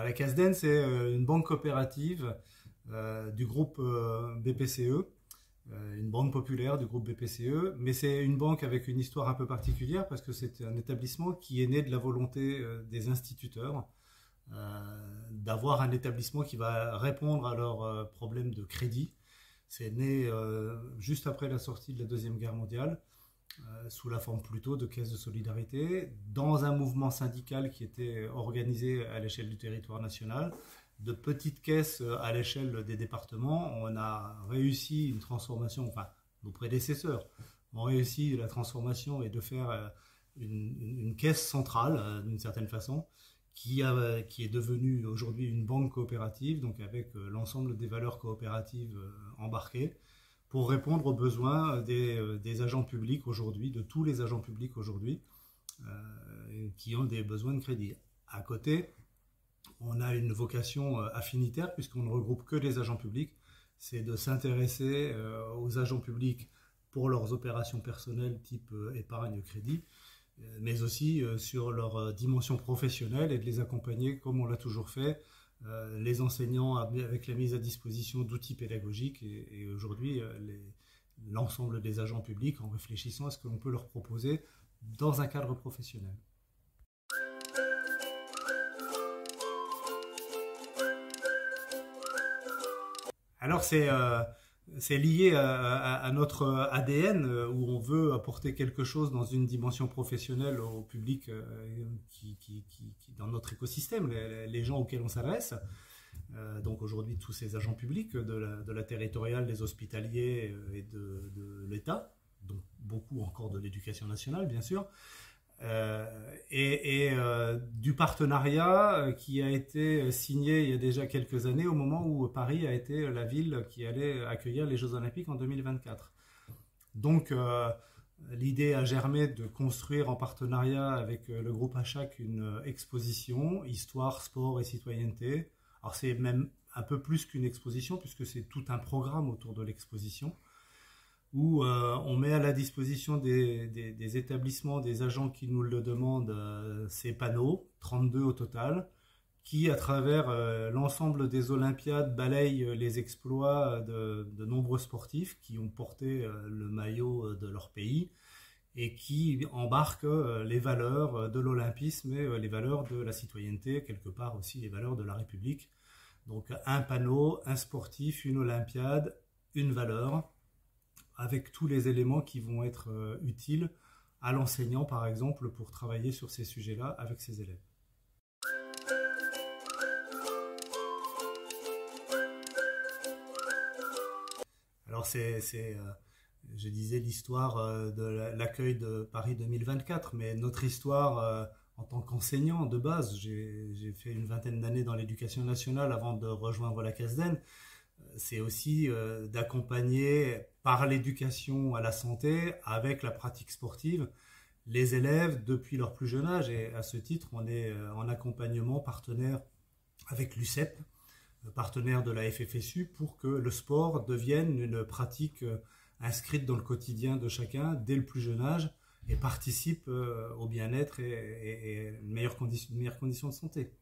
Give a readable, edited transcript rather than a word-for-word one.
La CASDEN, c'est une banque coopérative du groupe BPCE, une banque populaire du groupe BPCE, mais c'est une banque avec une histoire un peu particulière parce que c'est un établissement qui est né de la volonté des instituteurs d'avoir un établissement qui va répondre à leurs problèmes de crédit. C'est né juste après la sortie de la Deuxième Guerre mondiale, sous la forme plutôt de caisse de solidarité, dans un mouvement syndical qui était organisé à l'échelle du territoire national, de petites caisses à l'échelle des départements. On a réussi une transformation, enfin nos prédécesseurs ont réussi la transformation et de faire une caisse centrale d'une certaine façon, qui est devenue aujourd'hui une banque coopérative, donc avec l'ensemble des valeurs coopératives embarquées, pour répondre aux besoins des agents publics aujourd'hui, de tous les agents publics aujourd'hui, qui ont des besoins de crédit. À côté, on a une vocation affinitaire, puisqu'on ne regroupe que les agents publics, c'est de s'intéresser aux agents publics pour leurs opérations personnelles type épargne-crédit, mais aussi sur leur dimension professionnelle et de les accompagner comme on l'a toujours fait, les enseignants avec la mise à disposition d'outils pédagogiques et aujourd'hui l'ensemble des agents publics en réfléchissant à ce que l'on peut leur proposer dans un cadre professionnel. Alors c'est lié à notre ADN où on veut apporter quelque chose dans une dimension professionnelle au public qui dans notre écosystème, les gens auxquels on s'adresse. Donc aujourd'hui tous ces agents publics de la territoriale, des hospitaliers et de l'État, donc beaucoup encore de l'éducation nationale bien sûr, du partenariat qui a été signé il y a déjà quelques années au moment où Paris a été la ville qui allait accueillir les Jeux Olympiques en 2024. Donc l'idée a germé de construire en partenariat avec le groupe Achac une exposition Histoire, Sport et Citoyenneté. Alors c'est même un peu plus qu'une exposition puisque c'est tout un programme autour de l'exposition, où on met à la disposition des établissements, des agents qui nous le demandent, ces panneaux, 32 au total, qui à travers l'ensemble des Olympiades balayent les exploits de nombreux sportifs qui ont porté le maillot de leur pays et qui embarquent les valeurs de l'olympisme et les valeurs de la citoyenneté, quelque part aussi les valeurs de la République. Donc un panneau, un sportif, une Olympiade, une valeur, avec tous les éléments qui vont être utiles à l'enseignant, par exemple, pour travailler sur ces sujets-là avec ses élèves. Alors je disais l'histoire de l'accueil de Paris 2024, mais notre histoire en tant qu'enseignant de base, j'ai fait une vingtaine d'années dans l'éducation nationale avant de rejoindre la CASDEN, c'est aussi d'accompagner par l'éducation à la santé, avec la pratique sportive, les élèves depuis leur plus jeune âge. Et à ce titre, on est en accompagnement partenaire avec l'UCEP, partenaire de la FFSU, pour que le sport devienne une pratique inscrite dans le quotidien de chacun dès le plus jeune âge et participe au bien-être et une meilleure condition de santé.